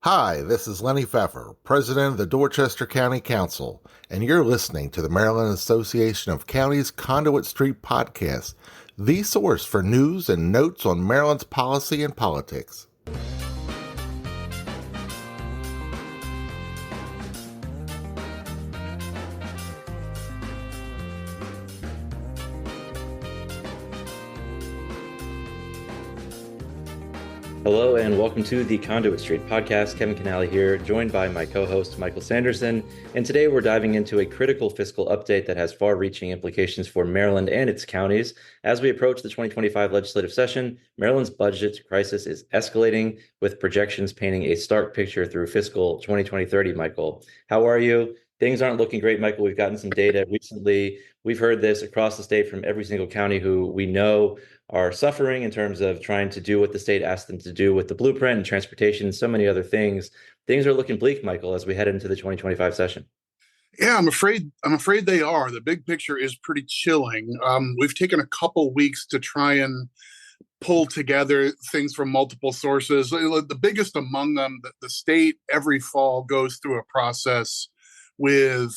Hi, this is Lenny Pfeffer, President of the Dorchester County Council, and you're listening to the Maryland Association of Counties Conduit Street Podcast, the source for news and notes on Maryland's policy and politics. Hello and welcome to the Conduit Street Podcast. Kevin Canale here, joined by my co-host Michael Sanderson. And today we're diving into a critical fiscal update that has far-reaching implications for Maryland and its counties. As we approach the 2025 legislative session, Maryland's budget crisis is escalating, with projections painting a stark picture through fiscal 2020-30. Michael, how are you? Things aren't looking great, Michael. We've gotten some data recently. We've heard this across the state from every single county who we know are suffering in terms of trying to do what the state asked them to do with the blueprint and transportation and so many other things. Things are looking bleak, Michael, as we head into the 2025 session. Yeah, I'm afraid they are. The big picture is pretty chilling. We've taken a couple weeks to try and pull together things from multiple sources. The biggest among them, that the state every fall goes through a process with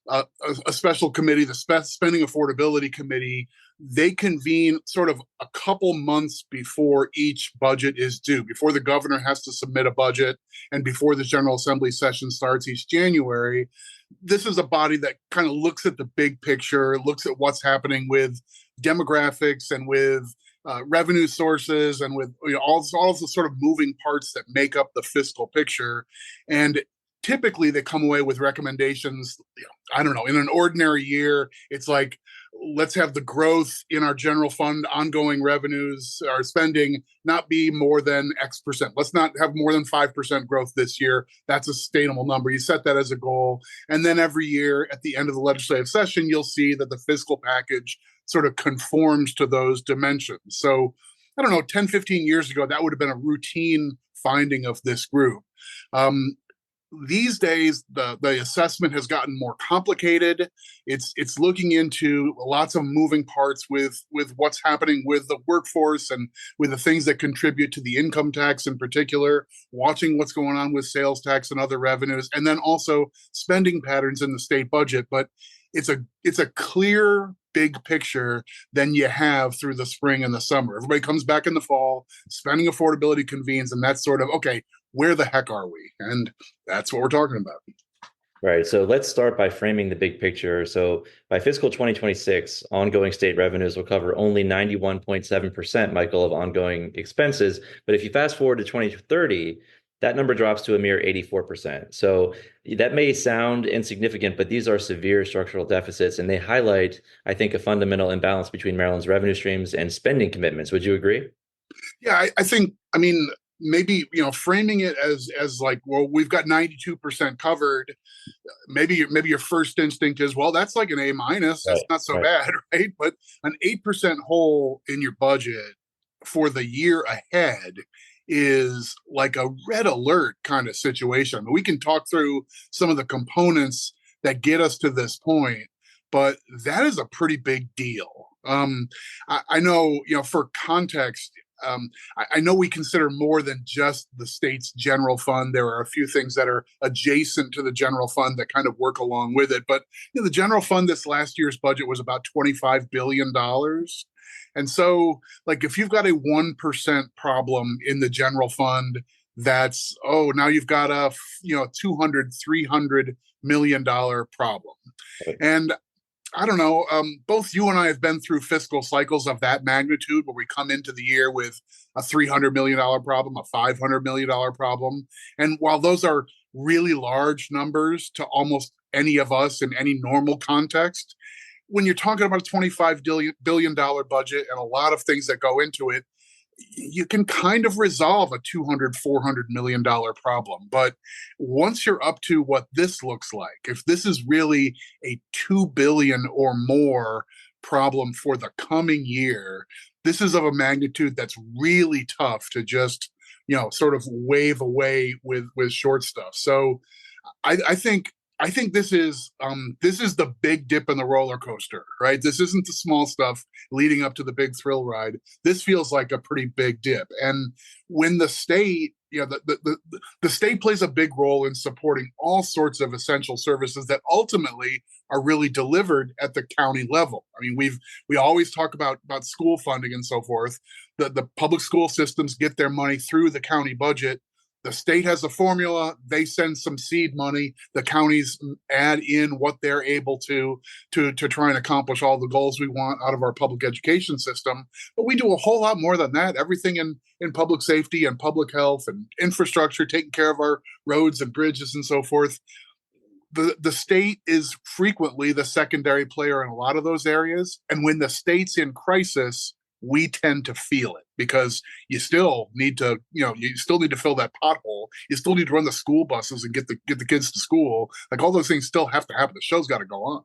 a special committee, the Spending Affordability Committee. They convene sort of a couple months before each budget is due, before the governor has to submit a budget and before the General Assembly session starts each January. This is a body that kind of looks at the big picture, looks at what's happening with demographics and with revenue sources and with all the sort of moving parts that make up the fiscal picture. And typically they come away with recommendations. I don't know, in an ordinary year, it's like, let's have the growth in our general fund, ongoing revenues, our spending not be more than X percent. Let's not have more than 5% growth this year. That's a sustainable number. You set that as a goal. And then every year at the end of the legislative session, you'll see that the fiscal package sort of conforms to those dimensions. So I don't know, 10, 15 years ago, that would have been a routine finding of this group. These days, the assessment has gotten more complicated. It's looking into lots of moving parts with what's happening with the workforce and with the things that contribute to the income tax in particular, watching what's going on with sales tax and other revenues, and then also spending patterns in the state budget. But it's a clear big picture than you have through the spring and the summer. Everybody comes back in the fall, spending affordability convenes, and that's sort of, okay, where the heck are we? And that's what we're talking about. Right. So let's start by framing the big picture. So by fiscal 2026, ongoing state revenues will cover only 91.7%, Michael, of ongoing expenses. But if you fast forward to 2030, that number drops to a mere 84%. So that may sound insignificant, but these are severe structural deficits, and they highlight, I think, a fundamental imbalance between Maryland's revenue streams and spending commitments. Would you agree? Yeah, I mean, maybe, framing it as like, well, we've got 92% covered. Maybe your first instinct is, well, that's like an A-. That's not so bad, right? But an 8% hole in your budget for the year ahead is like a red alert kind of situation. I mean, we can talk through some of the components that get us to this point, but that is a pretty big deal. I know, for context, I know we consider more than just the state's general fund. There are a few things that are adjacent to the general fund that kind of work along with it. But the general fund, this last year's budget was about $25 billion. And so, like, if you've got a 1% problem in the general fund, that's, now you've got a, $200-300 million problem. Right. And I don't know, both you and I have been through fiscal cycles of that magnitude where we come into the year with a $300 million problem, a $500 million problem. And while those are really large numbers to almost any of us in any normal context, when you're talking about a $25 billion budget and a lot of things that go into it, you can kind of resolve a $200-400 million problem. But once you're up to what this looks like, if this is really a $2 billion or more problem for the coming year, this is of a magnitude that's really tough to just, sort of wave away with short stuff. So I think this is the big dip in the roller coaster, right? This isn't the small stuff leading up to the big thrill ride. This feels like a pretty big dip. And when the state the state plays a big role in supporting all sorts of essential services that ultimately are really delivered at the county level. I mean, we always talk about school funding and so forth. The public school systems get their money through the county budget. The state has a formula. They send some seed money. The counties add in what they're able to try and accomplish all the goals we want out of our public education system. But we do a whole lot more than that. Everything in public safety and public health and infrastructure, taking care of our roads and bridges and so forth. The state is frequently the secondary player in a lot of those areas. And when the state's in crisis, we tend to feel it because you still need to fill that pothole. You still need to run the school buses and get the kids to school. Like all those things still have to happen. The show's got to go on.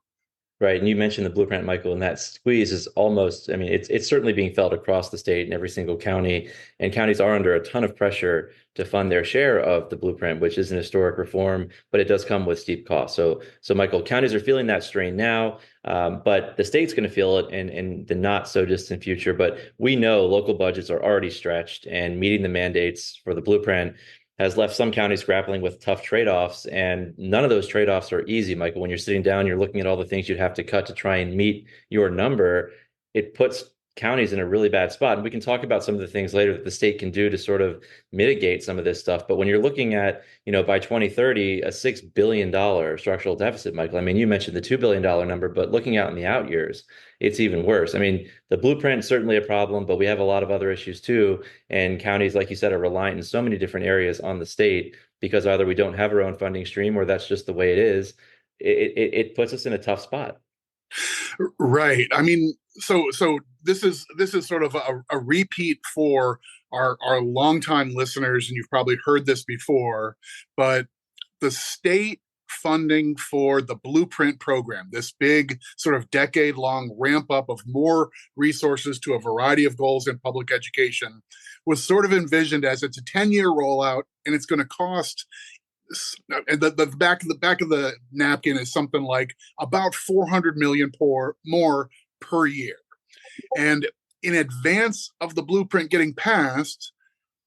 Right. And you mentioned the blueprint, Michael, and that squeeze is almost, I mean, it's certainly being felt across the state in every single county. And counties are under a ton of pressure to fund their share of the blueprint, which is an historic reform, but it does come with steep costs. So Michael, counties are feeling that strain now, but the state's going to feel it in the not so distant future. But we know local budgets are already stretched, and meeting the mandates for the blueprint has left some counties grappling with tough trade-offs, and none of those trade-offs are easy, Michael. When you're sitting down, you're looking at all the things you'd have to cut to try and meet your number. It puts counties in a really bad spot. And we can talk about some of the things later that the state can do to sort of mitigate some of this stuff. But when you're looking at, by 2030, a $6 billion structural deficit, Michael, I mean, you mentioned the $2 billion number, but looking out in the out years, it's even worse. I mean, the blueprint is certainly a problem, but we have a lot of other issues too. And counties, like you said, are reliant in so many different areas on the state because either we don't have our own funding stream or that's just the way it is. It puts us in a tough spot. Right. I mean, so this is sort of a repeat for our longtime listeners, and you've probably heard this before, but the state funding for the Blueprint program, this big sort of decade-long ramp up of more resources to a variety of goals in public education, was sort of envisioned as it's a 10-year rollout, and it's going to cost. And the back of the napkin is something like about $400 million more per year. And in advance of the Blueprint getting passed,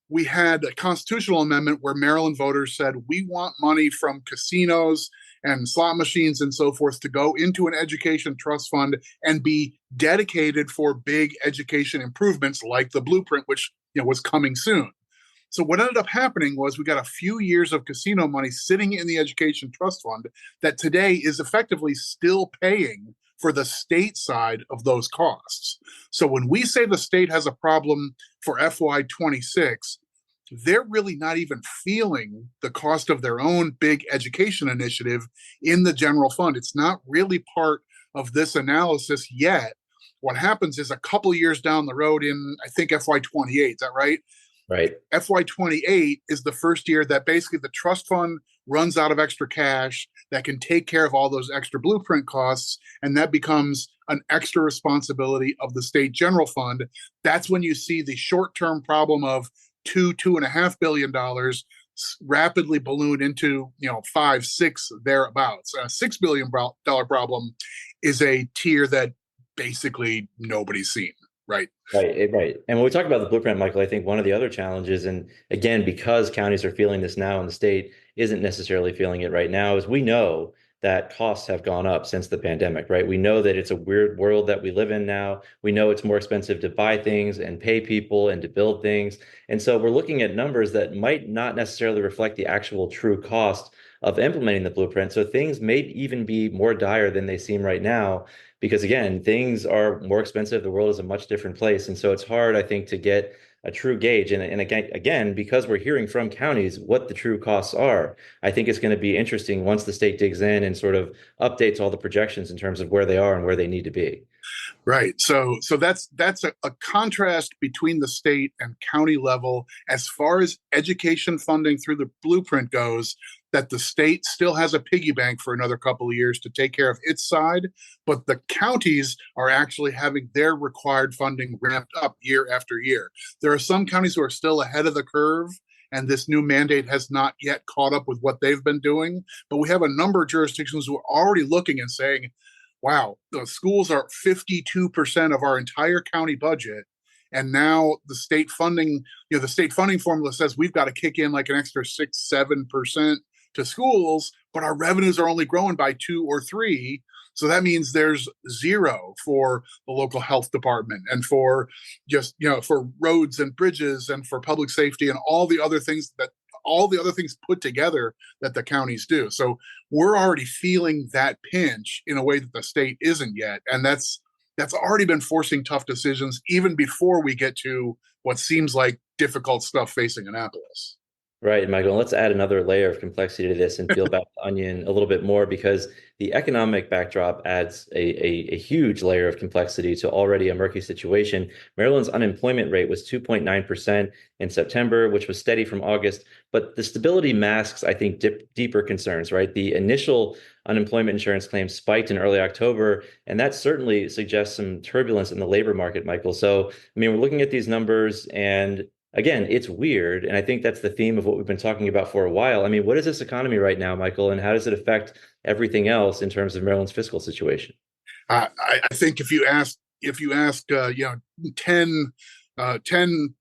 we had a constitutional amendment where Maryland voters said, we want money from casinos and slot machines and so forth to go into an education trust fund and be dedicated for big education improvements like the Blueprint, which was coming soon. So what ended up happening was we got a few years of casino money sitting in the education trust fund that today is effectively still paying for the state side of those costs. So when we say the state has a problem for FY26, they're really not even feeling the cost of their own big education initiative in the general fund. It's not really part of this analysis yet. What happens is a couple years down the road in, I think, FY28, is that right? Right. FY28 is the first year that basically the trust fund runs out of extra cash that can take care of all those extra Blueprint costs, and that becomes an extra responsibility of the state general fund. That's when you see the short-term problem of $2.5 billion rapidly balloon into 5, 6 thereabouts. A $6 billion problem is a tier that basically nobody's seen. Right. Right. And when we talk about the Blueprint, Michael, I think one of the other challenges, and again, because counties are feeling this now and the state isn't necessarily feeling it right now, is we know that costs have gone up since the pandemic, right? We know that it's a weird world that we live in now. We know it's more expensive to buy things and pay people and to build things. And so we're looking at numbers that might not necessarily reflect the actual true cost of implementing the Blueprint. So things may even be more dire than they seem right now. Because again, things are more expensive. The world is a much different place. And so it's hard, I think, to get a true gauge. And again, because we're hearing from counties what the true costs are, I think it's going to be interesting once the state digs in and sort of updates all the projections in terms of where they are and where they need to be. Right. So that's a contrast between the state and county level as far as education funding through the Blueprint goes, that the state still has a piggy bank for another couple of years to take care of its side, but the counties are actually having their required funding ramped up year after year. There are some counties who are still ahead of the curve, and this new mandate has not yet caught up with what they've been doing. But we have a number of jurisdictions who are already looking and saying, wow, the schools are 52% of our entire county budget, And now the state funding, the state funding formula says we've got to kick in like an extra 6-7% to schools, but our revenues are only growing by 2 or 3. So that means there's zero for the local health department and for just, for roads and bridges and for public safety and all the other things put together that the counties do. So we're already feeling that pinch in a way that the state isn't yet. And that's already been forcing tough decisions even before we get to what seems like difficult stuff facing Annapolis. Right, Michael. Let's add another layer of complexity to this and peel back the onion a little bit more, because the economic backdrop adds a huge layer of complexity to already a murky situation. Maryland's unemployment rate was 2.9% in September, which was steady from August. But the stability masks, I think, deeper concerns, right? The initial unemployment insurance claims spiked in early October, and that certainly suggests some turbulence in the labor market, Michael. So, I mean, we're looking at these numbers, and again, it's weird. And I think that's the theme of what we've been talking about for a while. I mean, what is this economy right now, Michael, and how does it affect everything else in terms of Maryland's fiscal situation? I think if you ask 10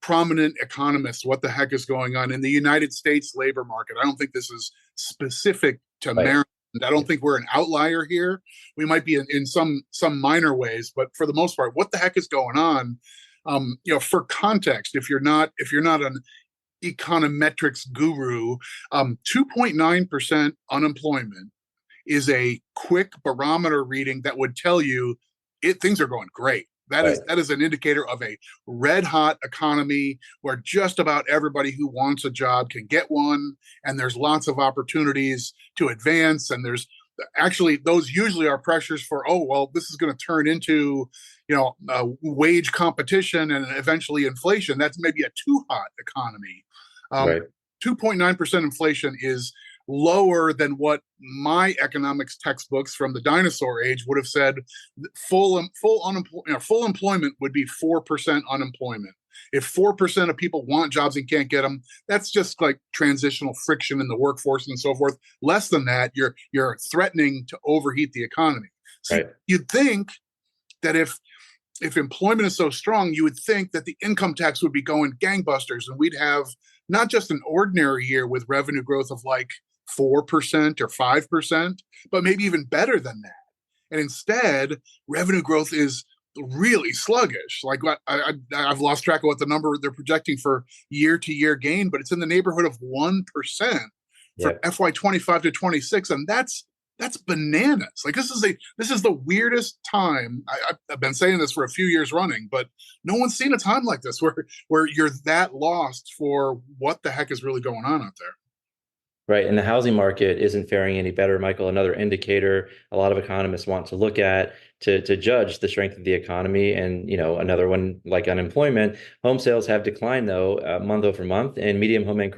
prominent economists what the heck is going on in the United States labor market, I don't think this is specific to Maryland. I don't think we're an outlier here. We might be in some minor ways, but for the most part, what the heck is going on? For context, if you're not an econometrics guru, 2.9% unemployment is a quick barometer reading that would tell you things are going great. That is an indicator of a red hot economy where just about everybody who wants a job can get one, and there's lots of opportunities to advance. And there's actually, those usually are pressures for, this is going to turn into wage competition and eventually inflation. That's maybe a too hot economy. 2.9% inflation is lower than what my economics textbooks from the dinosaur age would have said. Full employment would be 4% unemployment. If 4% of people want jobs and can't get them, that's just like transitional friction in the workforce and so forth. Less than that, you're threatening to overheat the economy. So you'd think that if employment is so strong, you would think that the income tax would be going gangbusters, and we'd have not just an ordinary year with revenue growth of like 4% or 5%, but maybe even better than that. And instead, revenue growth is really sluggish. Like I've lost track of what the number they're projecting for year-to-year gain, but it's in the neighborhood of 1% for FY 25 to 26, and that's bananas. Like this is the weirdest time. I've been saying this for a few years running, but no one's seen a time like this where you're that lost for what the heck is really going on out there. Right. And the housing market isn't faring any better, Michael. Another indicator a lot of economists want to look at to judge the strength of the economy. And, another one like unemployment. Home sales have declined, though, month over month, and medium home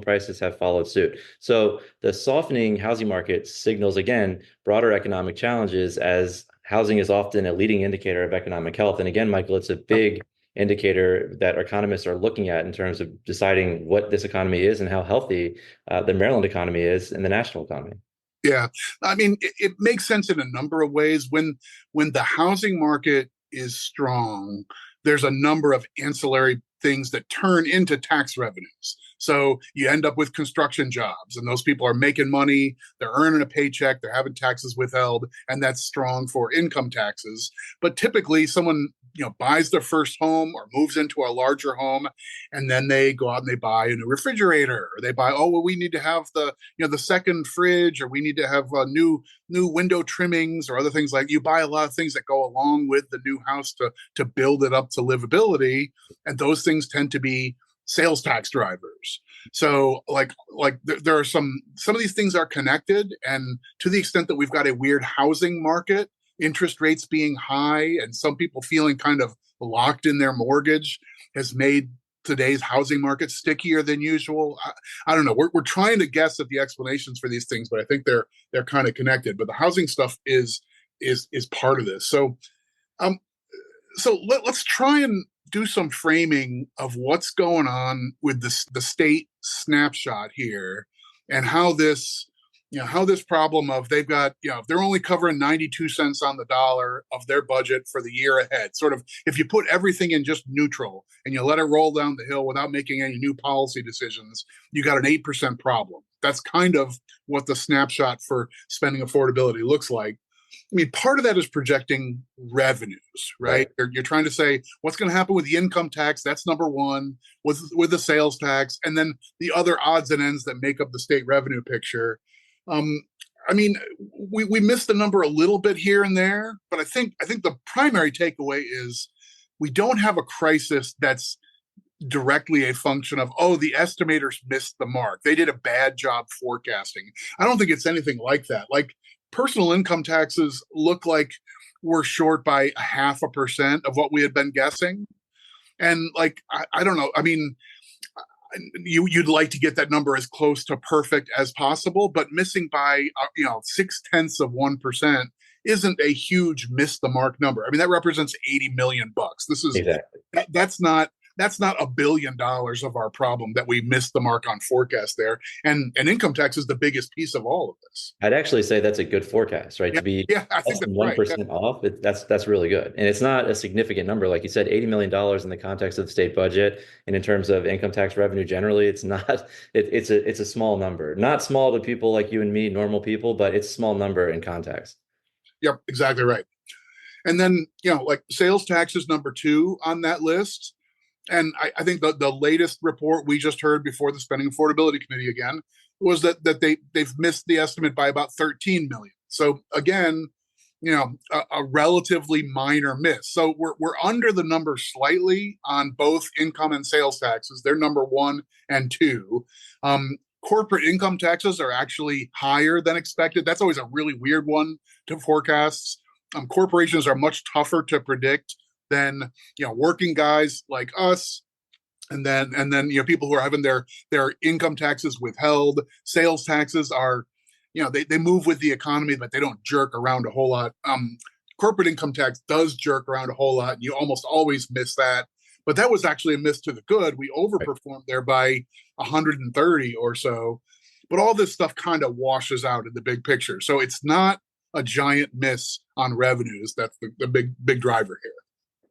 prices have followed suit. So the softening housing market signals, again, broader economic challenges, as housing is often a leading indicator of economic health. And again, Michael, it's a big indicator that economists are looking at in terms of deciding what this economy is and how healthy the Maryland economy is and the national economy. Yeah, I mean, it makes sense in a number of ways. When the housing market is strong, there's a number of ancillary things that turn into tax revenues. So you end up with construction jobs, and those people are making money, they're earning a paycheck, they're having taxes withheld, and that's strong for income taxes. But typically someone buys their first home or moves into a larger home, and then they go out and they buy a new refrigerator, or they buy, we need to have the second fridge, or we need to have new window trimmings or other things. Like you buy a lot of things that go along with the new house to build it up to livability, and those things tend to be sales tax drivers. So there are some of these things are connected, and to the extent that we've got a weird housing market, interest rates being high and some people feeling kind of locked in their mortgage has made today's housing market stickier than usual. I don't know. We're trying to guess at the explanations for these things, but I think they're kind of connected. But the housing stuff is part of this. So let's try and do some framing of what's going on with the state snapshot here, and how this how this problem of they've got, if they're only covering 92 cents on the dollar of their budget for the year ahead, sort of if you put everything in just neutral and you let it roll down the hill without making any new policy decisions, you got an 8% problem. That's kind of what the snapshot for spending affordability looks like. I mean, part of that is projecting revenues, right? You're trying to say what's going to happen with the income tax. That's number one, with the sales tax, and then the other odds and ends that make up the state revenue picture. I mean, we missed the number a little bit here and there, but I think the primary takeaway is we don't have a crisis that's directly a function of, the estimators missed the mark. They did a bad job forecasting. I don't think it's anything like that. Like, personal income taxes look like we're short by 0.5% of what we had been guessing. And like, I don't know. I mean, you'd like to get that number as close to perfect as possible, but missing by 0.6% isn't a huge miss the mark number. I mean, that represents $80 million. This is exactly. That's not $1 billion of our problem that we missed the mark on forecast there. And income tax is the biggest piece of all of this. I'd actually say that's a good forecast, right? Yeah, to be I think that's 1% right. off, that's really good. And it's not a significant number. Like you said, $80 million in the context of the state budget. And in terms of income tax revenue generally, it's not, it's a small number. Not small to people like you and me, normal people, but it's a small number in context. Yep, exactly right. And then, like sales tax is number 2 on that list. And I think the latest report we just heard before the Spending Affordability Committee again was that they've missed the estimate by about 13 million. So again, a relatively minor miss. So we're under the number slightly on both income and sales taxes. They're number 1 and 2. Corporate income taxes are actually higher than expected. That's always a really weird one to forecast. Corporations are much tougher to predict than working guys like us, and then people who are having their income taxes withheld. Sales taxes are they move with the economy, but they don't jerk around a whole lot. Corporate income tax does jerk around a whole lot, and you almost always miss that. But that was actually a miss to the good. We overperformed there by 130 or so. But all this stuff kind of washes out in the big picture. So it's not a giant miss on revenues. That's the big driver here.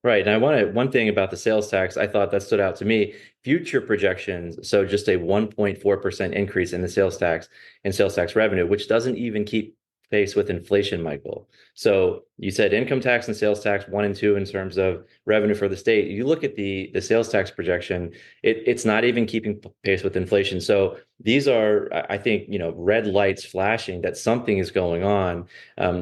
Right. And one thing about the sales tax, I thought that stood out to me, future projections. So just a 1.4% increase in the sales tax and sales tax revenue, which doesn't even keep pace with inflation, Michael. So you said income tax and sales tax 1 and 2 in terms of revenue for the state. You look at the sales tax projection, it's not even keeping pace with inflation. So these are, I think, red lights flashing that something is going on.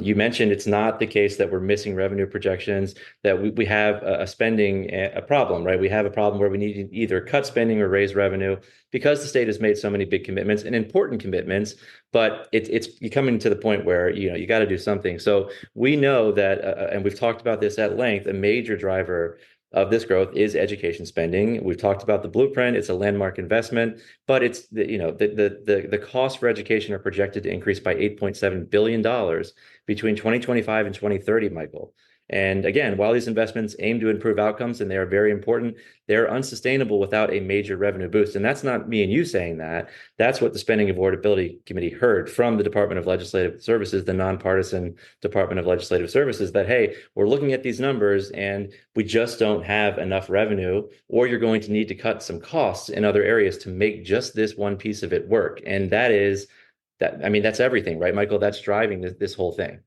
You mentioned it's not the case that we're missing revenue projections, that we have a spending a problem, right? We have a problem where we need to either cut spending or raise revenue because the state has made so many big commitments and important commitments, but it's coming to the point where, you got to do something. So we know that, and we've talked about this at length, a major driver of this growth is education spending. We've talked about the blueprint. It's a landmark investment, but it's the costs for education are projected to increase by $8.7 billion between 2025 and 2030, Michael. And again, while these investments aim to improve outcomes and they are very important, they're unsustainable without a major revenue boost. And that's not me and you saying that. That's what the Spending Affordability Committee heard from the Department of Legislative Services, the nonpartisan Department of Legislative Services, that, hey, we're looking at these numbers and we just don't have enough revenue, or you're going to need to cut some costs in other areas to make just this one piece of it work. And that's everything, right, Michael? That's driving this whole thing.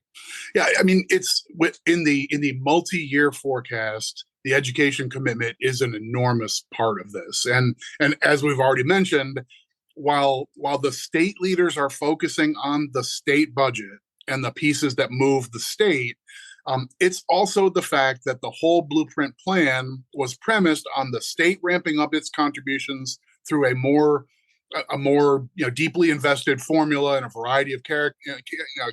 Yeah, I mean, it's in the multi-year forecast. The education commitment is an enormous part of this, and as we've already mentioned, while the state leaders are focusing on the state budget and the pieces that move the state, it's also the fact that the whole blueprint plan was premised on the state ramping up its contributions through a more deeply invested formula in a variety of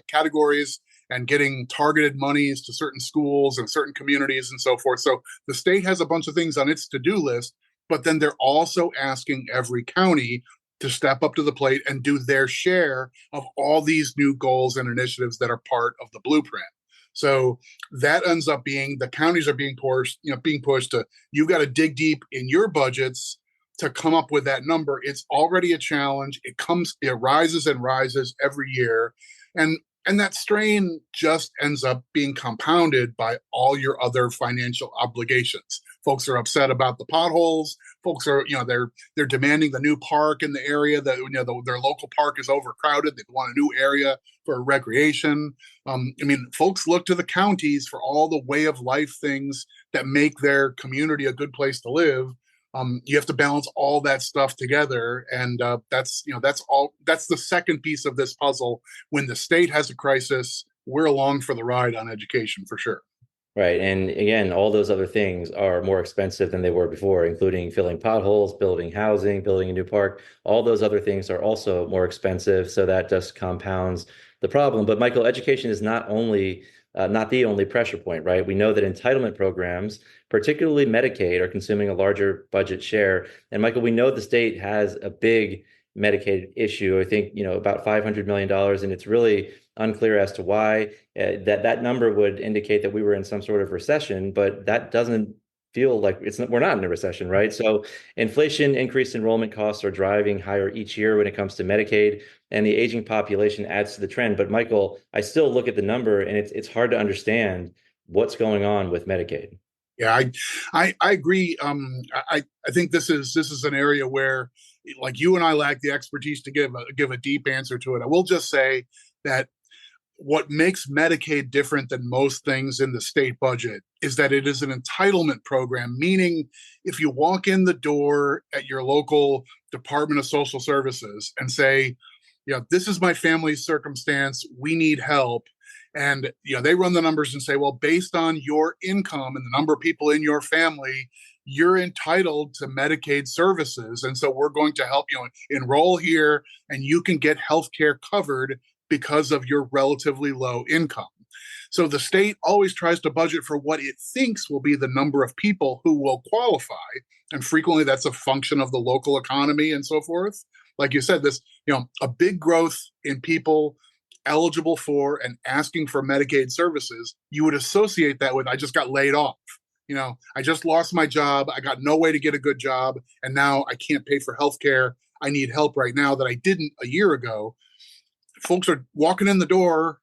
categories, and getting targeted monies to certain schools and certain communities and so forth. So the state has a bunch of things on its to-do list, but then they're also asking every county to step up to the plate and do their share of all these new goals and initiatives that are part of the blueprint. So that ends up being the counties are being pushed to, you've got to dig deep in your budgets to come up with that number. It's already a challenge. It rises and rises every year. And that strain just ends up being compounded by all your other financial obligations. Folks are upset about the potholes. Folks are, they're demanding the new park in the area that, their local park is overcrowded. They want a new area for recreation. Folks look to the counties for all the way of life things that make their community a good place to live. You have to balance all that stuff together, and that's the second piece of this puzzle. When the state has a crisis, we're along for the ride on education for sure. Right. And again, all those other things are more expensive than they were before, including filling potholes, building housing, building a new park. All those other things are also more expensive. So that just compounds the problem. But Michael, education is not the only pressure point, right? We know that entitlement programs, particularly Medicaid, are consuming a larger budget share. And Michael, we know the state has a big Medicaid issue. I think, about $500 million, and it's really unclear as to why. That number would indicate that we were in some sort of recession, but that doesn't feel like we're not in a recession, right? So inflation, increased enrollment costs are driving higher each year when it comes to Medicaid, and the aging population adds to the trend. But Michael, I still look at the number and it's hard to understand what's going on with Medicaid. Yeah, I agree. I think this is an area where, like, you and I lack the expertise to give a deep answer to it. I will just say that what makes Medicaid different than most things in the state budget is that it is an entitlement program, meaning if you walk in the door at your local Department of Social Services and say, this is my family's circumstance, we need help. And they run the numbers and say, well, based on your income and the number of people in your family, you're entitled to Medicaid services. And so we're going to help you enroll here, and you can get health care covered because of your relatively low income. So the state always tries to budget for what it thinks will be the number of people who will qualify. And frequently that's a function of the local economy and so forth. Like you said, a big growth in people eligible for and asking for Medicaid services, you would associate that with, I just got laid off. I just lost my job. I got no way to get a good job. And now I can't pay for health care. I need help right now that I didn't a year ago. Folks are walking in the door,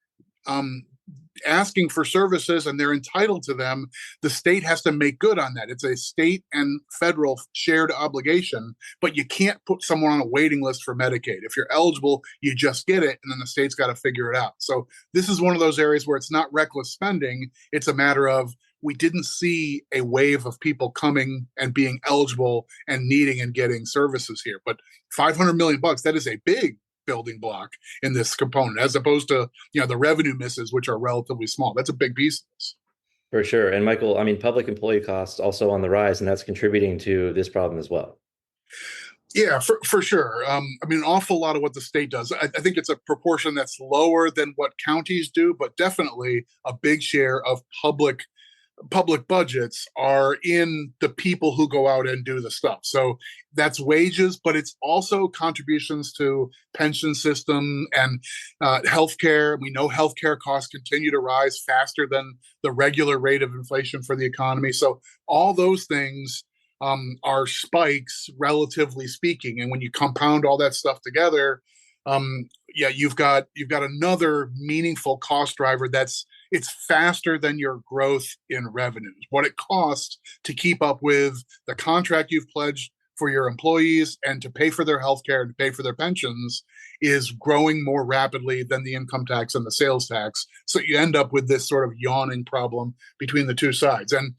asking for services, and they're entitled to them. The state has to make good on that. It's a state and federal shared obligation, but you can't put someone on a waiting list for Medicaid. If you're eligible, you just get it, and then the state's got to figure it out. So this is one of those areas where it's not reckless spending. It's a matter of, we didn't see a wave of people coming and being eligible and needing and getting services here. But $500 million, that is a big building block in this component, as opposed to the revenue misses, which are relatively small. That's a big piece of this. For sure. And Michael, public employee costs also on the rise, and that's contributing to this problem as well. Yeah, for sure. An awful lot of what the state does, I think it's a proportion that's lower than what counties do, but definitely a big share of public budgets are in the people who go out and do the stuff. So that's wages, but it's also contributions to pension system and healthcare. We know healthcare costs continue to rise faster than the regular rate of inflation for the economy. So all those things are spikes, relatively speaking. And when you compound all that stuff together, you've got another meaningful cost driver it's faster than your growth in revenues. What it costs to keep up with the contract you've pledged for your employees and to pay for their health care and to pay for their pensions is growing more rapidly than the income tax and the sales tax. So you end up with this sort of yawning problem between the two sides. And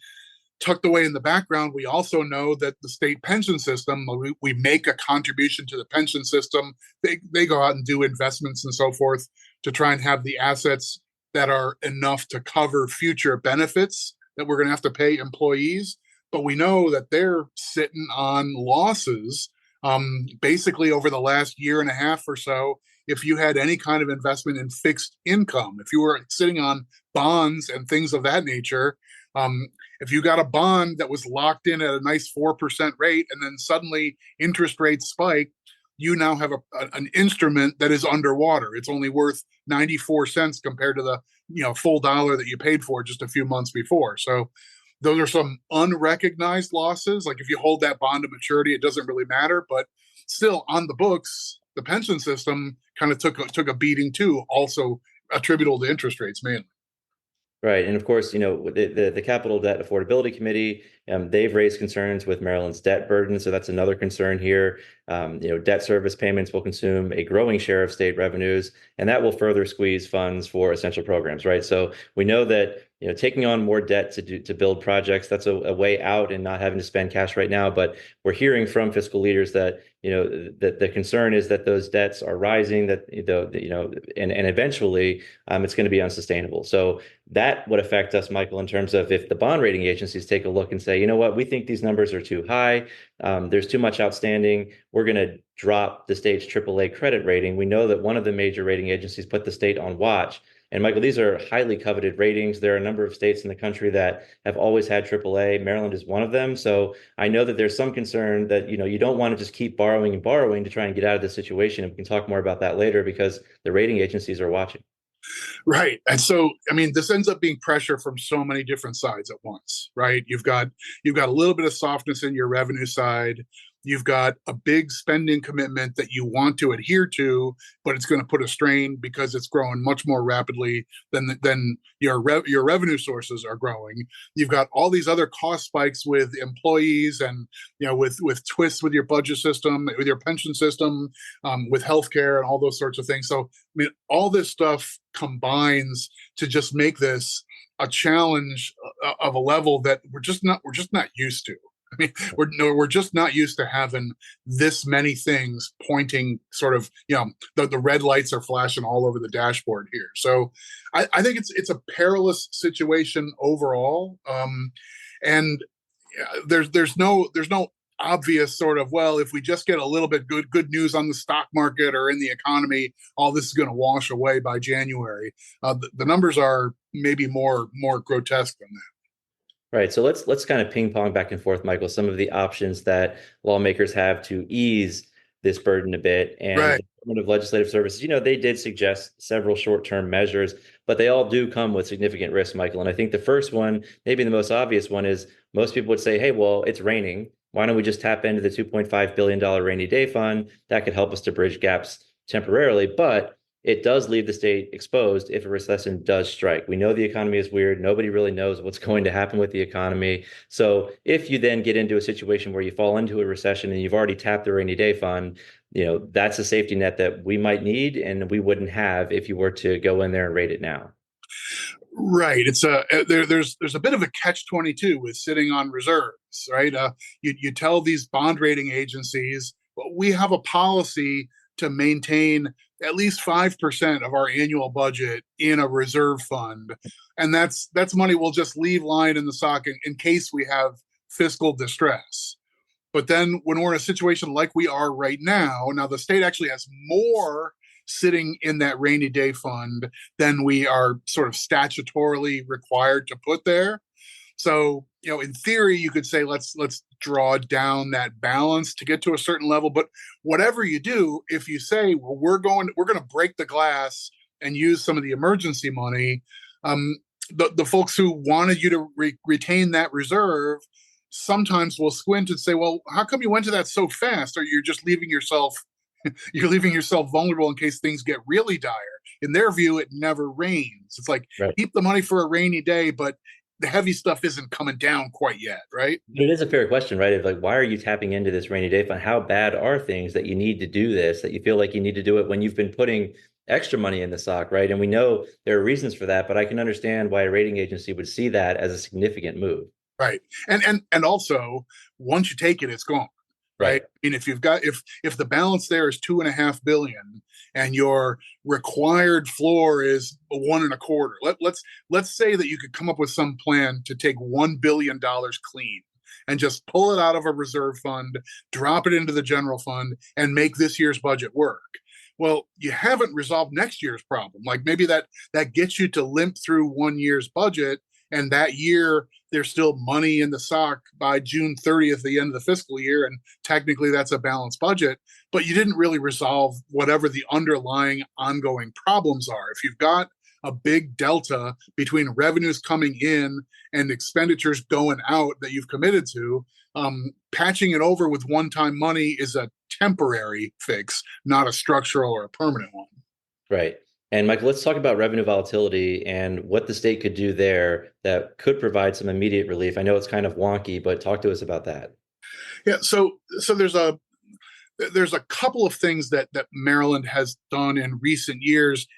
tucked away in the background, we also know that the state pension system, we make a contribution to the pension system. They go out and do investments and so forth to try and have the assets that are enough to cover future benefits that we're going to have to pay employees. But we know that they're sitting on losses basically over the last year and a half or so. If you had any kind of investment in fixed income, if you were sitting on bonds and things of that nature, if you got a bond that was locked in at a nice 4% rate and then suddenly interest rates spike, you now have an instrument that is underwater. It's only worth 94 cents compared to the full dollar that you paid for just a few months before. So Those are some unrecognized losses. Like if you hold that bond to maturity, it doesn't really matter. But still, on the books, the pension system kind of took a beating too, also attributable to interest rates mainly. Right. And of course, the Capital Debt Affordability Committee, they've raised concerns with Maryland's debt burden. So that's another concern here. Debt service payments will consume a growing share of state revenues, and that will further squeeze funds for essential programs. Right. So we know that taking on more debt to build projects, that's a way out and not having to spend cash right now. But we're hearing from fiscal leaders that that the concern is that those debts are rising, that and eventually it's going to be unsustainable. So that would affect us, Michael, in terms of if the bond rating agencies take a look and say, you know what, we think these numbers are too high. There's too much outstanding. We're going to drop the state's AAA credit rating. We know that one of the major rating agencies put the state on watch. And Michael, these are highly coveted ratings. There are a number of states in the country that have always had AAA. Maryland is one of them. So I know that there's some concern that, you don't want to just keep borrowing and borrowing to try and get out of this situation. And we can talk more about that later because the rating agencies are watching. Right. And so, I mean, this ends up being pressure from so many different sides at once, right? You've got a little bit of softness in your revenue side. You've got a big spending commitment that you want to adhere to, but it's going to put a strain because it's growing much more rapidly than your revenue sources are growing. You've got all these other cost spikes with employees and with twists with your budget system, with your pension system, with healthcare and all those sorts of things. So I mean, all this stuff combines to just make this a challenge of a level that we're just not used to. I mean, we're just not used to having this many things pointing sort of, the red lights are flashing all over the dashboard here. So I think it's a perilous situation overall. And there's no obvious sort of, well, if we just get a little bit good news on the stock market or in the economy, all this is going to wash away by January. The numbers are maybe more grotesque than that. Right. So let's kind of ping pong back and forth, Michael, some of the options that lawmakers have to ease this burden a bit. And right. The Department of Legislative Services, they did suggest several short-term measures, but they all do come with significant risk, Michael. And I think the first one, maybe the most obvious one, is most people would say, hey, well, it's raining. Why don't we just tap into the $2.5 billion rainy day fund? That could help us to bridge gaps temporarily. But it does leave the state exposed if a recession does strike. We know the economy is weird. Nobody really knows what's going to happen with the economy. So if you then get into a situation where you fall into a recession and you've already tapped the rainy day fund, that's a safety net that we might need and we wouldn't have if you were to go in there and rate it now. Right. It's there's a bit of a catch-22 with sitting on reserves, right? You tell these bond rating agencies, well, we have a policy to maintain at least 5% of our annual budget in a reserve fund. And that's money we'll just leave lying in the sock in case we have fiscal distress. But then when we're in a situation like we are right now the state actually has more sitting in that rainy day fund than we are sort of statutorily required to put there. So, in theory, you could say, let's draw down that balance to get to a certain level. But whatever you do, if you say, well, we're going to break the glass and use some of the emergency money, the folks who wanted you to retain that reserve sometimes will squint and say, well, how come you went to that so fast? Or you're just leaving yourself vulnerable in case things get really dire. In their view, it never rains. It's like, right. Keep the money for a rainy day, but the heavy stuff isn't coming down quite yet, right? But it is a fair question, right? Of like, why are you tapping into this rainy day fund? How bad are things that you need to do this, that you feel like you need to do it when you've been putting extra money in the sock, right? And we know there are reasons for that, but I can understand why a rating agency would see that as a significant move. Right. And also, once you take it, it's gone. Right. I mean, if the balance there is $2.5 billion and your required floor is $1.25, let's say that you could come up with some plan to take $1 billion clean and just pull it out of a reserve fund, drop it into the general fund, and make this year's budget work. Well, you haven't resolved next year's problem. Like maybe that gets you to limp through 1 year's budget, and that year there's still money in the sock by June 30th, the end of the fiscal year, and technically that's a balanced budget, but you didn't really resolve whatever the underlying ongoing problems are. If you've got a big delta between revenues coming in and expenditures going out that you've committed to, patching it over with one-time money is a temporary fix, not a structural or a permanent one. Right. And Michael, let's talk about revenue volatility and what the state could do there that could provide some immediate relief. I know it's kind of wonky, but talk to us about that. Yeah, so there's a couple of things that Maryland has done in recent years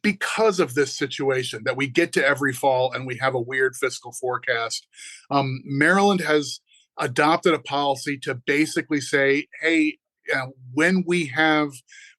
because of this situation that we get to every fall and we have a weird fiscal forecast. Maryland has adopted a policy to basically say, hey, when we have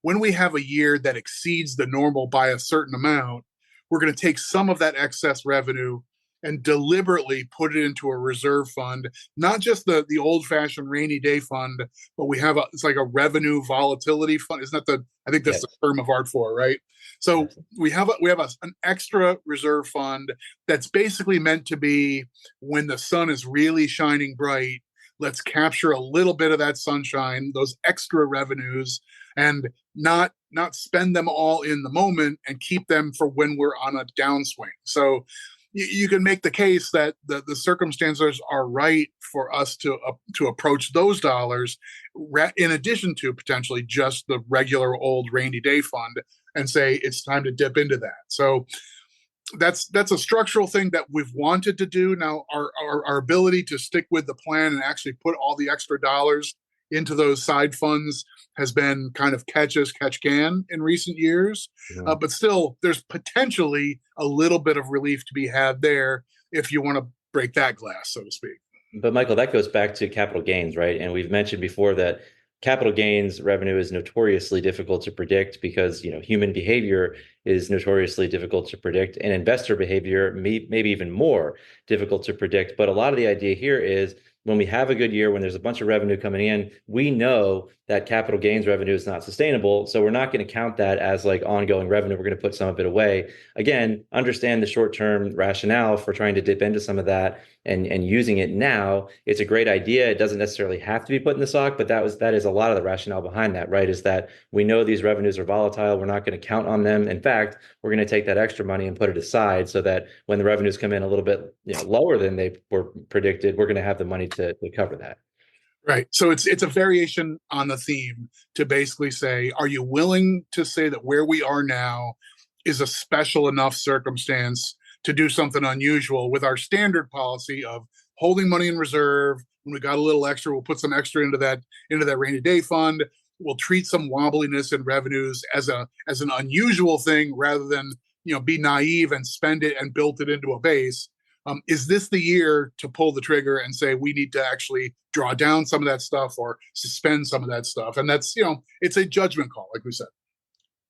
a year that exceeds the normal by a certain amount, we're going to take some of that excess revenue and deliberately put it into a reserve fund, not just the old-fashioned rainy day fund, but it's like a revenue volatility fund. Isn't that I think that's the term of art for it, right? So we have an extra reserve fund that's basically meant to be when the sun is really shining bright, let's capture a little bit of that sunshine, those extra revenues, and not spend them all in the moment and keep them for when we're on a downswing. So you can make the case that the circumstances are right for us to approach those dollars in addition to potentially just the regular old rainy day fund and say it's time to dip into that. So that's a structural thing that we've wanted to do. Now our ability to stick with the plan and actually put all the extra dollars into those side funds has been kind of catch as catch can in recent years. Yeah. But still, there's potentially a little bit of relief to be had there if you want to break that glass, so to speak. But Michael, that goes back to capital gains, right? And we've mentioned before that capital gains revenue is notoriously difficult to predict because, human behavior is notoriously difficult to predict, and investor behavior maybe even more difficult to predict. But a lot of the idea here is when we have a good year, when there's a bunch of revenue coming in, we know that capital gains revenue is not sustainable. So we're not going to count that as like ongoing revenue. We're going to put some of it away. Again, understand the short-term rationale for trying to dip into some of that and using it now. It's a great idea. It doesn't necessarily have to be put in the sock, but that is a lot of the rationale behind that, right? Is that we know these revenues are volatile. We're not going to count on them. In fact, we're going to take that extra money and put it aside so that when the revenues come in a little bit lower than they were predicted, we're going to have the money to cover that. Right. So it's a variation on the theme to basically say, are you willing to say that where we are now is a special enough circumstance to do something unusual with our standard policy of holding money in reserve? When we got a little extra, we'll put some extra into that rainy day fund. We'll treat some wobbliness in revenues as an unusual thing rather than be naive and spend it and build it into a base. Is this the year to pull the trigger and say we need to actually draw down some of that stuff or suspend some of that stuff? And that's, it's a judgment call, like we said.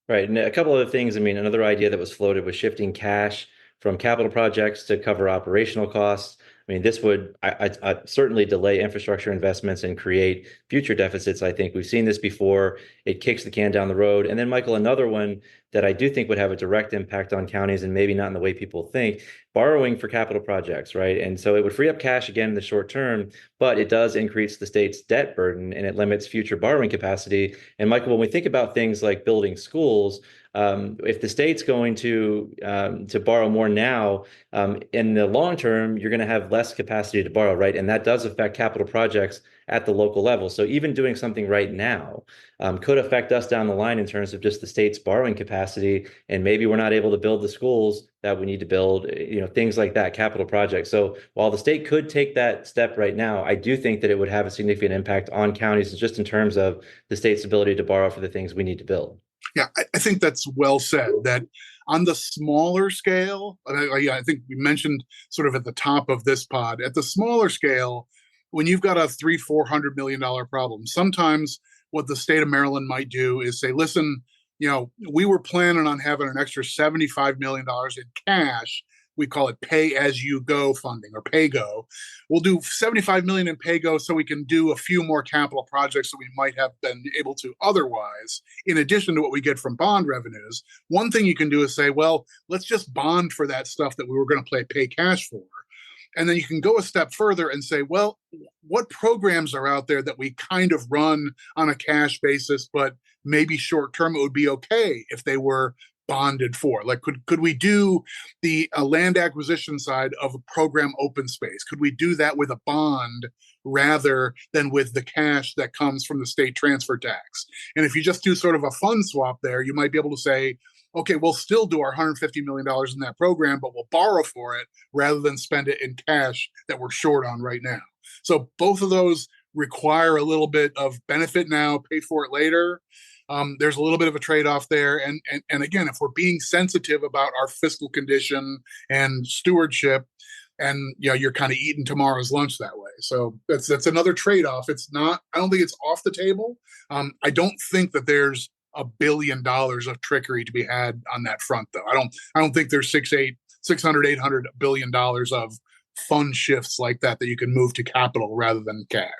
Right. And a couple other things. Another idea that was floated was shifting cash from capital projects to cover operational costs. This would I certainly delay infrastructure investments and create future deficits. I think we've seen this before. It kicks the can down the road. And then, Michael, another one that I do think would have a direct impact on counties and maybe not in the way people think, borrowing for capital projects, right? And so it would free up cash again in the short term, but it does increase the state's debt burden and it limits future borrowing capacity. And Michael, when we think about things like building schools, if the state's going to borrow more now, in the long term, you're going to have less capacity to borrow, right? And that does affect capital projects at the local level. So even doing something right now could affect us down the line in terms of just the state's borrowing capacity. And maybe we're not able to build the schools that we need to build, things like that, capital projects. So while the state could take that step right now, I do think that it would have a significant impact on counties just in terms of the state's ability to borrow for the things we need to build. Yeah, I think that's well said, that on the smaller scale, I think we mentioned sort of at the top of this pod, at the smaller scale, when you've got a $300-400 million problem, sometimes what the state of Maryland might do is say, listen, we were planning on having an extra $75 million in cash. We call it pay-as-you-go funding or pay-go. We'll do $75 million in pay-go so we can do a few more capital projects that we might have been able to otherwise, in addition to what we get from bond revenues. One thing you can do is say, well, let's just bond for that stuff that we were going to pay cash for. And then you can go a step further and say, well, what programs are out there that we kind of run on a cash basis, but maybe short term it would be okay if they were bonded for? Like, could we do the land acquisition side of a program open space? Could we do that with a bond rather than with the cash that comes from the state transfer tax? And if you just do sort of a fund swap there, you might be able to say, okay, we'll still do our $150 million in that program, but we'll borrow for it rather than spend it in cash that we're short on right now. So both of those require a little bit of benefit now, pay for it later. There's a little bit of a trade-off there. And again, if we're being sensitive about our fiscal condition and stewardship, and you're kind of eating tomorrow's lunch that way. So that's another trade-off. It's not, I don't think it's off the table. I don't think that there's $1 billion of trickery to be had on that front, though. I don't think there's $600, $800 billion of fund shifts like that you can move to capital rather than cash.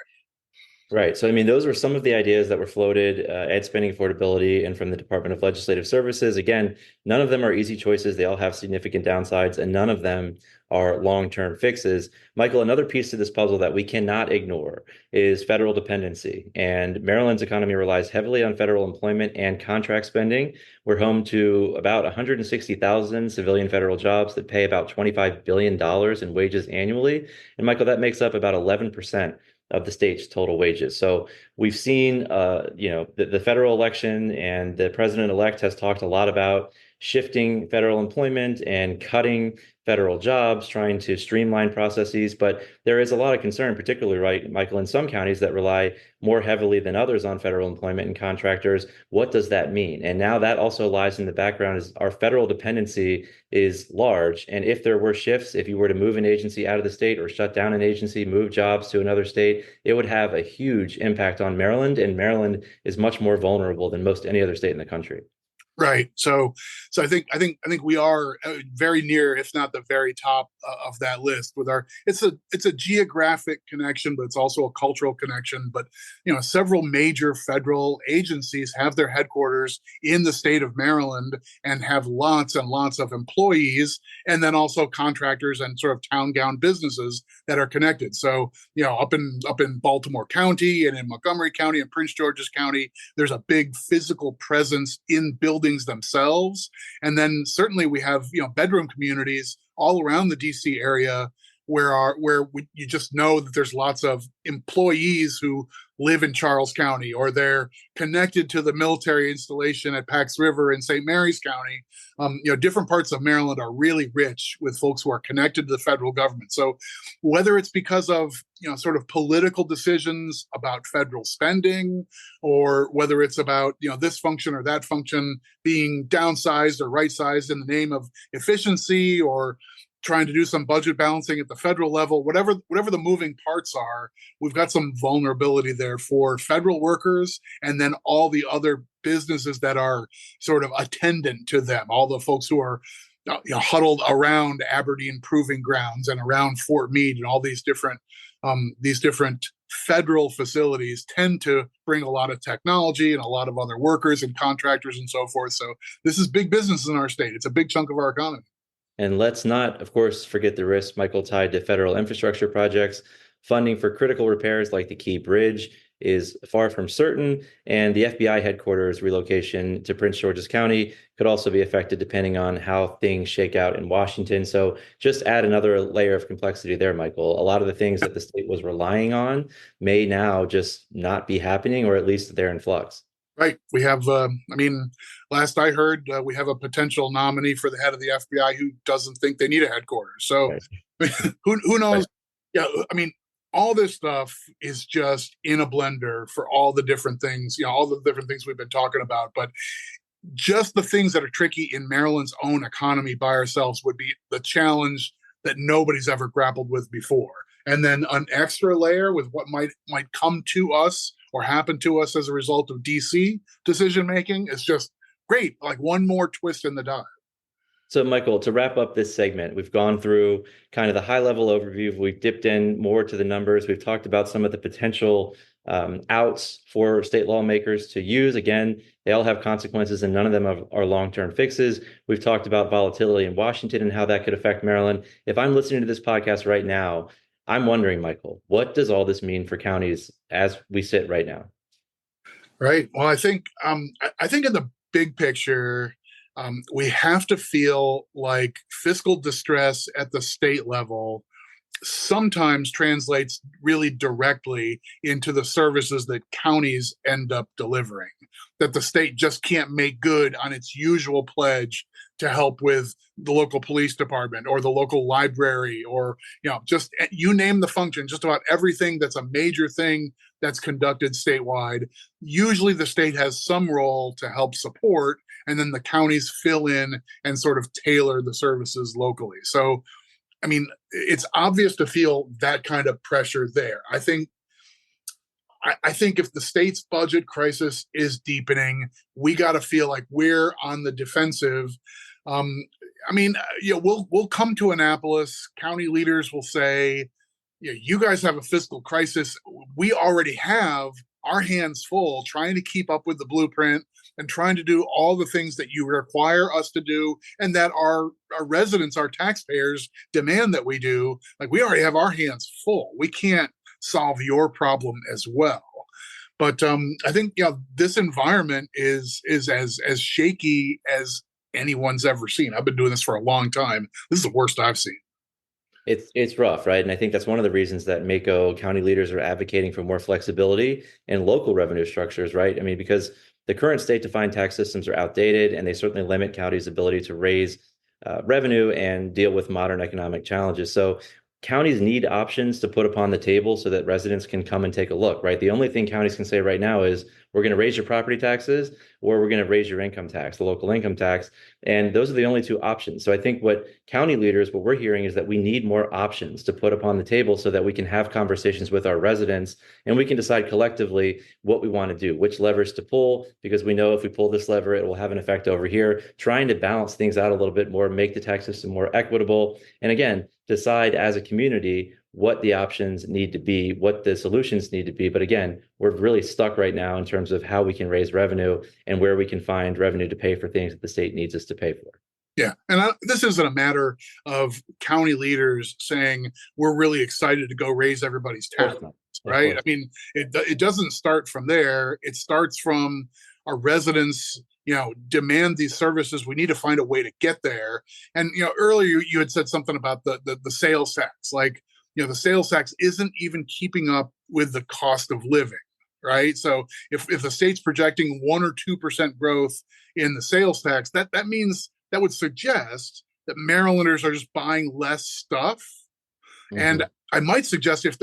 Right. So, I mean, those were some of the ideas that were floated, ed spending affordability, and from the Department of Legislative Services. Again, none of them are easy choices. They all have significant downsides, and none of them are long-term fixes. Michael, another piece to this puzzle that we cannot ignore is federal dependency. And Maryland's economy relies heavily on federal employment and contract spending. We're home to about 160,000 civilian federal jobs that pay about $25 billion in wages annually. And Michael, that makes up about 11% of the state's total wages. So we've seen, the federal election, and the president-elect has talked a lot about shifting federal employment and cutting federal jobs, trying to streamline processes. But there is a lot of concern, particularly, right, Michael, in some counties that rely more heavily than others on federal employment and contractors. What does that mean? And now that also lies in the background is our federal dependency is large. And if there were shifts, if you were to move an agency out of the state or shut down an agency, move jobs to another state, it would have a huge impact on Maryland. And Maryland is much more vulnerable than most any other state in the country. Right. So I think we are very near, if not the very top of that list. With it's a geographic connection, but it's also a cultural connection. But several major federal agencies have their headquarters in the state of Maryland and have lots and lots of employees, and then also contractors and sort of town-gown businesses that are connected. So up in Baltimore County and in Montgomery County and Prince George's County, there's a big physical presence in buildings themselves. And then certainly we have bedroom communities all around the DC area where you just know that there's lots of employees who live in Charles County, or they're connected to the military installation at Pax River in St. Mary's County. Different parts of Maryland are really rich with folks who are connected to the federal government. So whether it's because of sort of political decisions about federal spending, or whether it's about this function or that function being downsized or right-sized in the name of efficiency, or trying to do some budget balancing at the federal level, whatever the moving parts are, we've got some vulnerability there for federal workers, and then all the other businesses that are sort of attendant to them, all the folks who are huddled around Aberdeen Proving Grounds and around Fort Meade, and all these different federal facilities tend to bring a lot of technology and a lot of other workers and contractors and so forth. So this is big business in our state. It's a big chunk of our economy. And let's not, of course, forget the risks, Michael, tied to federal infrastructure projects. Funding for critical repairs like the Key Bridge is far from certain, and the FBI headquarters relocation to Prince George's County could also be affected depending on how things shake out in Washington. So just add another layer of complexity there, Michael. A lot of the things that the state was relying on may now just not be happening, or at least they're in flux. Right. We have, last I heard, we have a potential nominee for the head of the FBI who doesn't think they need a headquarters. So right. who knows? Right. Yeah. All this stuff is just in a blender for all the different things, all the different things we've been talking about. But just the things that are tricky in Maryland's own economy by ourselves would be the challenge that nobody's ever grappled with before. And then an extra layer with what might come to us or happen to us as a result of DC decision-making is just great. Like one more twist in the die. So, Michael, to wrap up this segment, we've gone through kind of the high-level overview. We've dipped in more to the numbers. We've talked about some of the potential outs for state lawmakers to use. Again, they all have consequences, and none of them are long-term fixes. We've talked about volatility in Washington and how that could affect Maryland. If I'm listening to this podcast right now, I'm wondering, Michael, what does all this mean for counties as we sit right now? Right. Well, I think in the big picture, We have to feel like fiscal distress at the state level sometimes translates really directly into the services that counties end up delivering, that the state just can't make good on its usual pledge to help with the local police department or the local library, or just you name the function, just about everything that's a major thing that's conducted statewide. Usually the state has some role to help support, and then the counties fill in and sort of tailor the services locally. So I mean, it's obvious to feel that kind of pressure there. I think if the state's budget crisis is deepening, we got to feel like we're on the defensive. We'll come to Annapolis. County leaders will say, you guys have a fiscal crisis. We already have our hands full trying to keep up with the blueprint and trying to do all the things that you require us to do, and that our residents, our taxpayers, demand that we do. Like, we already have our hands full. We can't solve your problem as well. But I think this environment is as shaky as anyone's ever seen. I've been doing this for a long time. This is the worst I've seen. It's rough, right? And I think that's one of the reasons that MACo county leaders are advocating for more flexibility in local revenue structures, right? I mean, because the current state-defined tax systems are outdated, and they certainly limit counties' ability to raise revenue and deal with modern economic challenges. So counties need options to put upon the table so that residents can come and take a look, right? The only thing counties can say right now is, we're going to raise your property taxes, or we're going to raise your income tax, the local income tax. And those are the only two options. So I think what county leaders, what we're hearing is that we need more options to put upon the table so that we can have conversations with our residents, and we can decide collectively what we want to do, which levers to pull, because we know if we pull this lever, it will have an effect over here, trying to balance things out a little bit more, make the tax system more equitable. And again, decide as a community what the options need to be, what the solutions need to be. But again, we're really stuck right now in terms of how we can raise revenue and where we can find revenue to pay for things that the state needs us to pay for. Yeah. And this isn't a matter of county leaders saying, we're really excited to go raise everybody's taxes, right? I mean, it doesn't start from there. It starts from our residents, demand these services. We need to find a way to get there. And, earlier you had said something about the sales tax. Like, the sales tax isn't even keeping up with the cost of living, right? So if the state's projecting 1 or 2% growth in the sales tax, that means that would suggest that Marylanders are just buying less stuff. Mm-hmm. And I might suggest if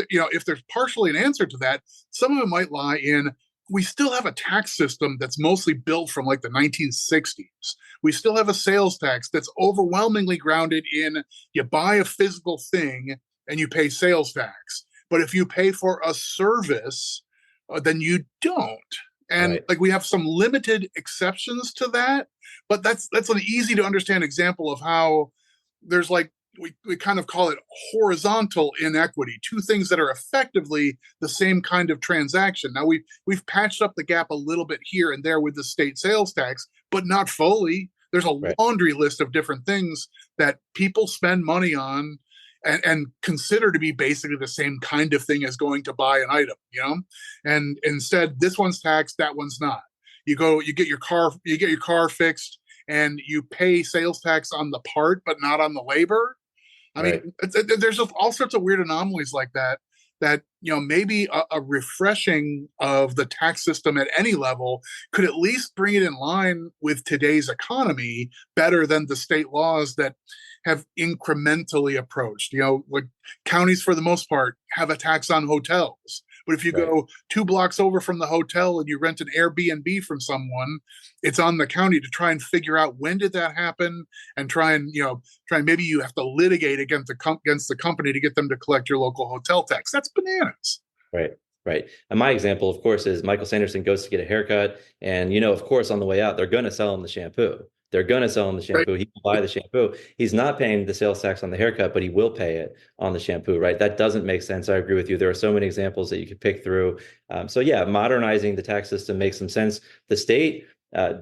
there's partially an answer to that, some of it might lie in, we still have a tax system that's mostly built from like the 1960s. We still have a sales tax that's overwhelmingly grounded in, you buy a physical thing and you pay sales tax. But if you pay for a service, then you don't. And right. We have some limited exceptions to that, but that's an easy to understand example of how there's we kind of call it horizontal inequity, two things that are effectively the same kind of transaction. Now we've patched up the gap a little bit here and there with the state sales tax, but not fully. There's a laundry list of different things that people spend money on and consider to be basically the same kind of thing as going to buy an item, and instead this one's taxed, that one's not. You get your car fixed and you pay sales tax on the part, but not on the labor. I mean, there's all sorts of weird anomalies like that, maybe a refreshing of the tax system at any level could at least bring it in line with today's economy better than the state laws that have incrementally approached. Counties, for the most part, have a tax on hotels. But if you go 2 blocks over from the hotel and you rent an Airbnb from someone, it's on the county to try and figure out when did that happen, and try and maybe you have to litigate against the company to get them to collect your local hotel tax. That's bananas. Right. And my example, of course, is Michael Sanderson goes to get a haircut, and of course, on the way out, they're going to sell him the shampoo. They're going to sell him the shampoo. Right. He will buy the shampoo. He's not paying the sales tax on the haircut, but he will pay it on the shampoo, right? That doesn't make sense. I agree with you. There are so many examples that you could pick through. Modernizing the tax system makes some sense. The state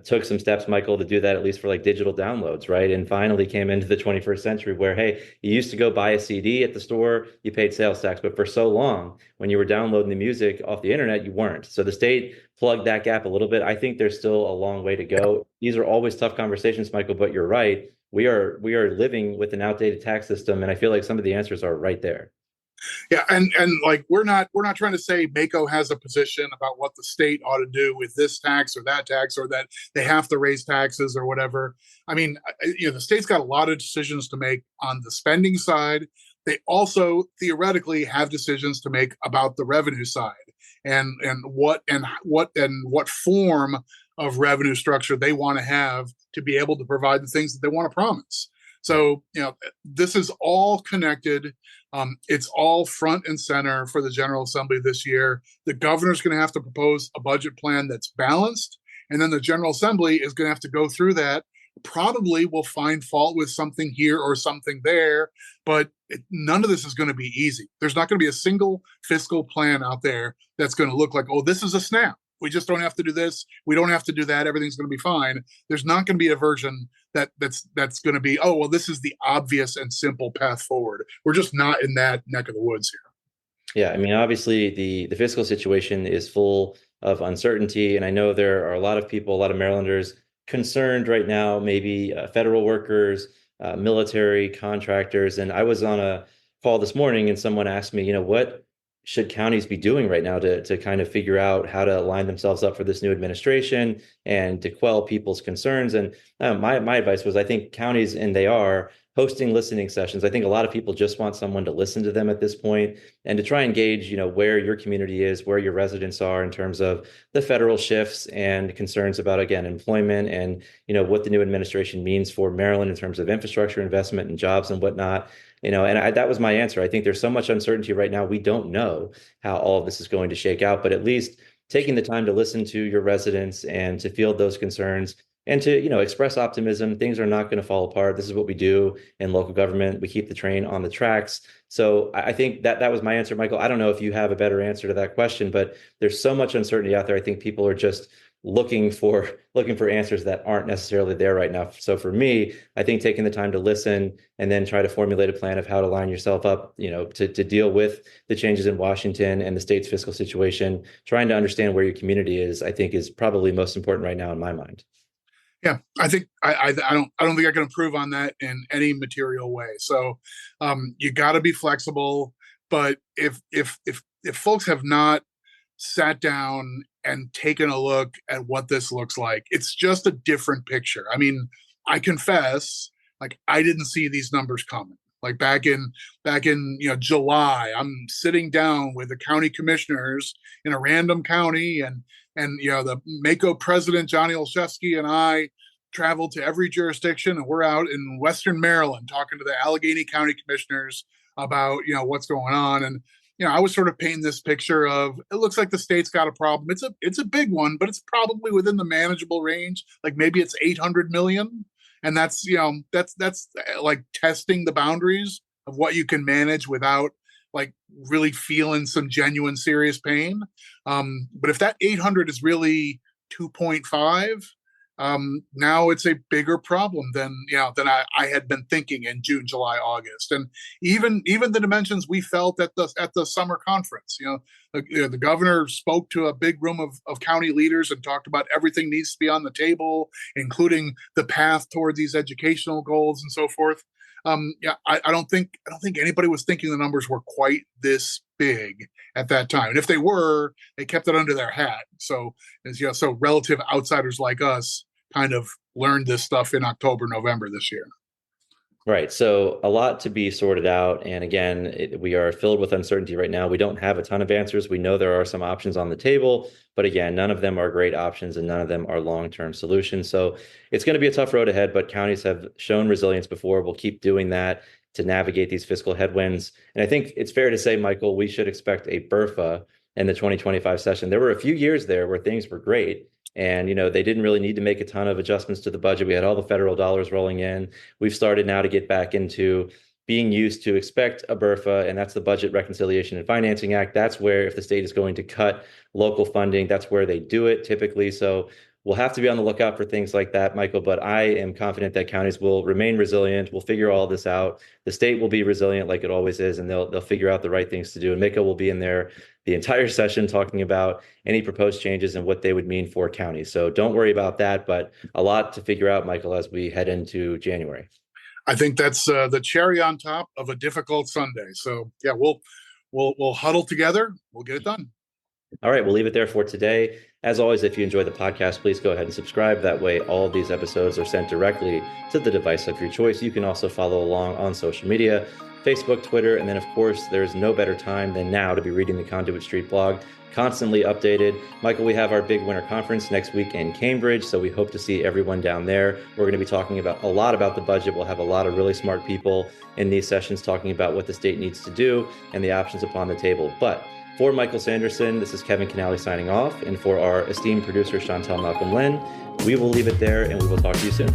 took some steps, Michael, to do that, at least for like digital downloads, right? And finally came into the 21st century where, hey, you used to go buy a CD at the store, you paid sales tax, but for so long, when you were downloading the music off the internet, you weren't. So the state plugged that gap a little bit. I think there's still a long way to go. These are always tough conversations, Michael, but you're right. We are living with an outdated tax system, and I feel like some of the answers are right there. Yeah, and like we're not trying to say Mako has a position about what the state ought to do with this tax or that tax, or that they have to raise taxes or whatever. I mean, the state's got a lot of decisions to make on the spending side. They also theoretically have decisions to make about the revenue side, and what form of revenue structure they want to have to be able to provide the things that they want to promise. So, this is all connected. It's all front and center for the General Assembly this year. The governor's going to have to propose a budget plan that's balanced, and then the General Assembly is going to have to go through that. Probably will find fault with something here or something there, but none of this is going to be easy. There's not going to be a single fiscal plan out there that's going to look like, oh, this is a snap. We just don't have to do this. We don't have to do that. Everything's going to be fine. There's not going to be a version that's going to be, oh, well, this is the obvious and simple path forward. We're just not in that neck of the woods here. Yeah, I mean, obviously the fiscal situation is full of uncertainty, and I know there are a lot of people, a lot of Marylanders concerned right now, maybe federal workers, military contractors. And I was on a call this morning, and someone asked me, what should counties be doing right now to kind of figure out how to line themselves up for this new administration and to quell people's concerns? And my advice was, I think counties, and they are hosting listening sessions. I think a lot of people just want someone to listen to them at this point and to try and gauge, where your community is, where your residents are in terms of the federal shifts and concerns about, again, employment and, what the new administration means for Maryland in terms of infrastructure investment and jobs and whatnot. That was my answer. I think there's so much uncertainty right now. We don't know how all of this is going to shake out, but at least taking the time to listen to your residents and to field those concerns and to, express optimism. Things are not going to fall apart. This is what we do in local government. We keep the train on the tracks. So I think that was my answer, Michael. I don't know if you have a better answer to that question, but there's so much uncertainty out there. I think people are just looking for answers that aren't necessarily there right now. So for me, I think taking the time to listen and then try to formulate a plan of how to line yourself up, to deal with the changes in Washington and the state's fiscal situation, trying to understand where your community is, I think is probably most important right now in my mind. Yeah, I think I don't think I can improve on that in any material way. So you got to be flexible. But if folks have not sat down and taken a look at what this looks like, it's just a different picture. I mean, I confess, like, I didn't see these numbers coming. Like back in July, I'm sitting down with the county commissioners in a random county, and the Mako president Johnny Olszewski and I traveled to every jurisdiction, and we're out in Western Maryland talking to the Allegheny County commissioners about what's going on. And I was sort of painting this picture of, it looks like the state's got a problem. It's a big one, but it's probably within the manageable range. Like maybe it's 800 million. And that's like testing the boundaries of what you can manage without like really feeling some genuine serious pain. But if that 800 is really 2.5, now it's a bigger problem than I had been thinking in June, July, August, and even the dimensions we felt at the summer conference. The governor spoke to a big room of county leaders and talked about everything needs to be on the table, including the path toward these educational goals and so forth. I don't think anybody was thinking the numbers were quite this big at that time. And if they were, they kept it under their hat. So relative outsiders like us kind of learned this stuff in October, November this year. Right. So a lot to be sorted out. And again, we are filled with uncertainty right now. We don't have a ton of answers. We know there are some options on the table, but again, none of them are great options and none of them are long-term solutions. So it's going to be a tough road ahead, but counties have shown resilience before. We'll keep doing that to navigate these fiscal headwinds. And I think it's fair to say, Michael, we should expect a BRFA in the 2025 session. There were a few years there where things were great. And, they didn't really need to make a ton of adjustments to the budget. We had all the federal dollars rolling in. We've started now to get back into being used to expect a BRFA, and that's the Budget Reconciliation and Financing Act. That's where if the state is going to cut local funding, that's where they do it typically. So we'll have to be on the lookout for things like that, Michael, but I am confident that counties will remain resilient. We'll figure all this out. The state will be resilient like it always is, and they'll figure out the right things to do. And Mika will be in there the entire session talking about any proposed changes and what they would mean for counties. So don't worry about that, but a lot to figure out, Michael, as we head into January. I think that's the cherry on top of a difficult Sunday. So yeah, we'll huddle together. We'll get it done. All right, we'll leave it there for today. As always, if you enjoy the podcast, please go ahead and subscribe. That way, all of these episodes are sent directly to the device of your choice. You can also follow along on social media, Facebook, Twitter, and then, of course, there's no better time than now to be reading the Conduit Street blog, constantly updated. Michael, we have our big winter conference next week in Cambridge, so we hope to see everyone down there. We're going to be talking about a lot about the budget. We'll have a lot of really smart people in these sessions talking about what the state needs to do and the options upon the table. But for Michael Sanderson, this is Kevin Canale signing off. And for our esteemed producer, Chantel Malcolm-Lynn, we will leave it there and we will talk to you soon.